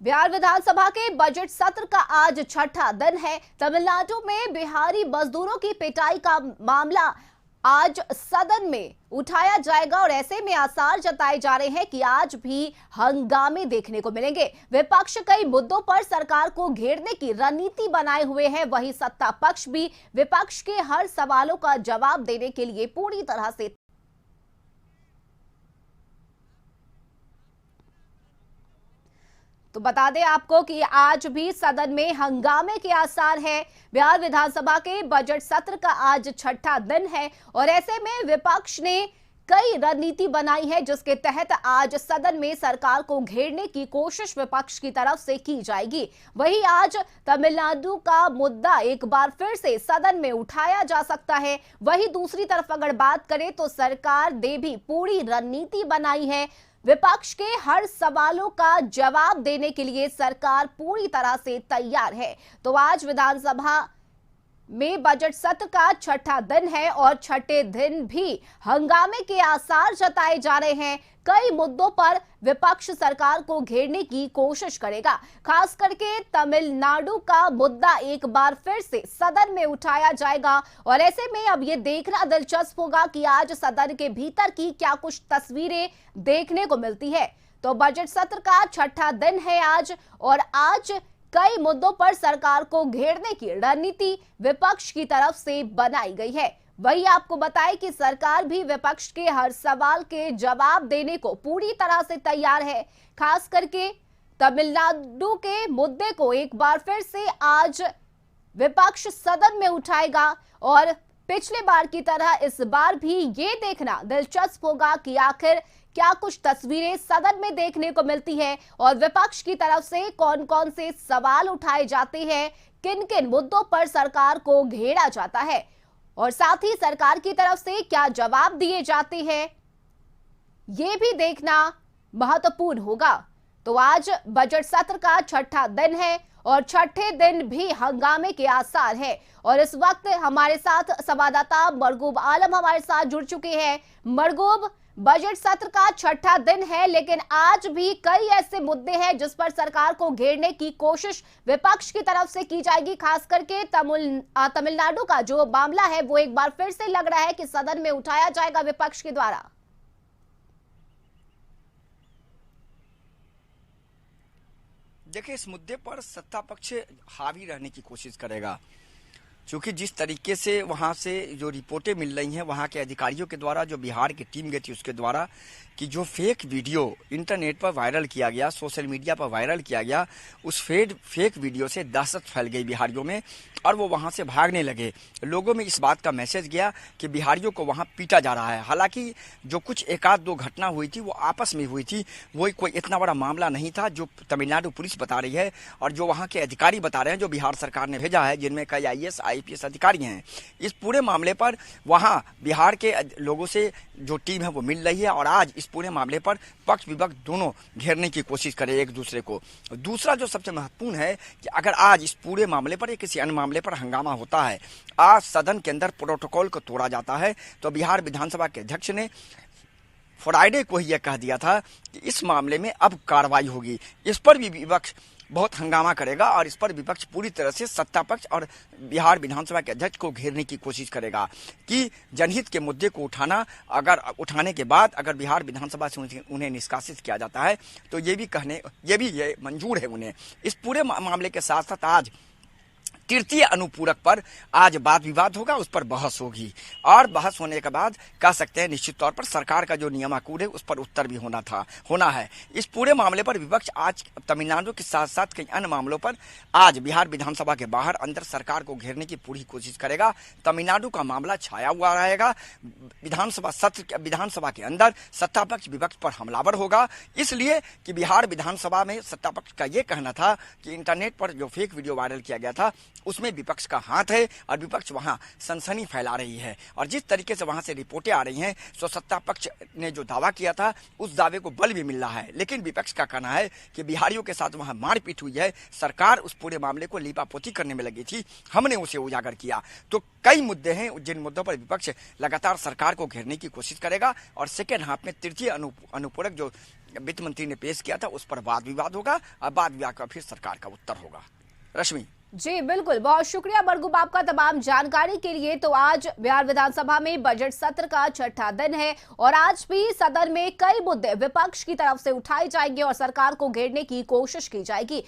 बिहार विधानसभा के बजट सत्र का आज छठा दिन है। तमिलनाडु में बिहारी मजदूरों की पिटाई का मामला आज सदन में उठाया जाएगा और ऐसे में आसार जताए जा रहे हैं कि आज भी हंगामे देखने को मिलेंगे। विपक्ष कई मुद्दों पर सरकार को घेरने की रणनीति बनाए हुए है, वहीं सत्ता पक्ष भी विपक्ष के हर सवालों का जवाब देने के लिए पूरी तरह से तो बता दें आपको कि आज भी सदन में हंगामे के आसार हैं। बिहार विधानसभा के बजट सत्र का आज छठा दिन है और ऐसे में विपक्ष ने कई रणनीति बनाई है, जिसके तहत आज सदन में सरकार को घेरने की कोशिश विपक्ष की तरफ से की जाएगी। वहीं आज तमिलनाडु का मुद्दा एक बार फिर से सदन में उठाया जा सकता है। वहीं दूसरी तरफ अगर बात करें तो सरकार ने भी पूरी रणनीति बनाई है। विपक्ष के हर सवालों का जवाब देने के लिए सरकार पूरी तरह से तैयार है। तो आज विधानसभा में बजट सत्र का छठा दिन है और छठे दिन भी हंगामे के आसार जताए जा रहे हैं। कई मुद्दों पर विपक्ष सरकार को घेरने की कोशिश करेगा। खास करके तमिलनाडु का मुद्दा एक बार फिर से सदन में उठाया जाएगा और ऐसे में अब ये देखना दिलचस्प होगा कि आज सदन के भीतर की क्या कुछ तस्वीरें देखने को मिलती है। तो बजट सत्र का छठा दिन है आज और आज कई मुद्दों पर सरकार को घेरने की रणनीति विपक्ष की तरफ से बनाई गई है। वही आपको बताएं कि सरकार भी विपक्ष के हर सवाल के जवाब देने को पूरी तरह से तैयार है। खास करके तमिलनाडु के मुद्दे को एक बार फिर से आज विपक्ष सदन में उठाएगा और पिछले बार की तरह इस बार भी ये देखना दिलचस्प होगा कि आखिर क्या कुछ तस्वीरें सदन में देखने को मिलती है और विपक्ष की तरफ से कौन कौन से सवाल उठाए जाते हैं, किन किन मुद्दों पर सरकार को घेरा जाता है और साथ ही सरकार की तरफ से क्या जवाब दिए जाते हैं, ये भी देखना महत्वपूर्ण होगा। तो आज बजट सत्र का छठा दिन है और छठे दिन भी हंगामे के आसार है और इस वक्त हमारे साथ संवाददाता मरगूब आलम हमारे साथ जुड़ चुके हैं। मरगूब, बजट सत्र का छठा दिन है लेकिन आज भी कई ऐसे मुद्दे हैं जिस पर सरकार को घेरने की कोशिश विपक्ष की तरफ से की जाएगी। खास करके तमिलनाडु का जो मामला है वो एक बार फिर से लग रहा है कि सदन में उठाया जाएगा विपक्ष के द्वारा। देखिए, इस मुद्दे पर सत्ता पक्ष हावी रहने की कोशिश करेगा, क्योंकि जिस तरीके से वहाँ से जो रिपोर्टें मिल रही हैं वहाँ के अधिकारियों के द्वारा, जो बिहार की टीम गई थी उसके द्वारा, कि जो फेक वीडियो इंटरनेट पर वायरल किया गया, सोशल मीडिया पर वायरल किया गया, उस फेक वीडियो से दहशत फैल गई बिहारियों में और वो वहाँ से भागने लगे। लोगों में इस बात का मैसेज गया कि बिहारियों को वहाँ पीटा जा रहा है। हालांकि जो कुछ एक आध दो घटना हुई थी वो आपस में हुई थी, वो कोई इतना बड़ा मामला नहीं था जो तमिलनाडु पुलिस बता रही है और जो वहाँ के अधिकारी बता रहे हैं, जो बिहार सरकार ने भेजा है, जिनमें कई IAS IPS अधिकारी हैं। इस पूरे मामले पर वहाँ बिहार के लोगों से जो टीम है वो मिल रही है और आज इस पूरे मामले पर पक्ष विपक्ष दोनों घेरने की कोशिश करें एक दूसरे को। दूसरा जो सबसे महत्वपूर्ण है कि अगर आज इस पूरे मामले पर या किसी अन्य मामले पर हंगामा होता है, आज सदन के अंदर प्रोटोकॉल को तोड़ा जाता है, तो बिहार विधानसभा के अध्यक्ष ने फ्राइडे को ही यह कह दिया था कि इस मामले में अब कार्रवाई होगी। इस पर भी विपक्ष बहुत हंगामा करेगा और इस पर विपक्ष पूरी तरह से सत्ता पक्ष और बिहार विधानसभा के अध्यक्ष को घेरने की कोशिश करेगा कि जनहित के मुद्दे को उठाने के बाद अगर बिहार विधानसभा से उन्हें निष्कासित किया जाता है तो ये मंजूर है उन्हें। इस पूरे मामले के साथ साथ आज तृतीय अनुपूरक पर आज वाद विवाद होगा, उस पर बहस होगी और बहस होने के बाद कह सकते हैं निश्चित तौर पर सरकार का जो नियमानुकूल है उस पर उत्तर भी होना है। इस पूरे मामले पर विपक्ष आज तमिलनाडु के साथ साथ कई अन्य मामलों पर आज बिहार विधानसभा के बाहर अंदर सरकार को घेरने की पूरी कोशिश करेगा। तमिलनाडु का मामला छाया हुआ रहेगा। विधानसभा के अंदर सत्ता पक्ष विपक्ष पर हमलावर होगा, इसलिए कि बिहार विधानसभा में सत्ता पक्ष का यह कहना था कि इंटरनेट पर जो फेक वीडियो वायरल किया गया था उसमें विपक्ष का हाथ है और विपक्ष वहां सनसनी फैला रही है और जिस तरीके से वहां से रिपोर्टें आ रही हैं, सो सत्ता पक्ष ने जो दावा किया था उस दावे को बल भी मिल रहा है। लेकिन विपक्ष का कहना है कि बिहारियों के साथ वहां मारपीट हुई है, सरकार उस पूरे मामले को लीपापोती करने में लगी थी, हमने उसे उजागर किया। तो कई मुद्दे हैं जिन मुद्दों पर विपक्ष लगातार सरकार को घेरने की कोशिश करेगा और सेकेंड हाफ में तृतीय अनुपूरक जो वित्त मंत्री ने पेश किया था उस पर वाद विवाद होगा और वाद विवाद का फिर सरकार का उत्तर होगा। रश्मि। जी बिल्कुल, बहुत शुक्रिया बरगुब आपका तमाम जानकारी के लिए। तो आज बिहार विधानसभा में बजट सत्र का छठा दिन है और आज भी सदन में कई मुद्दे विपक्ष की तरफ से उठाए जाएंगे और सरकार को घेरने की कोशिश की जाएगी।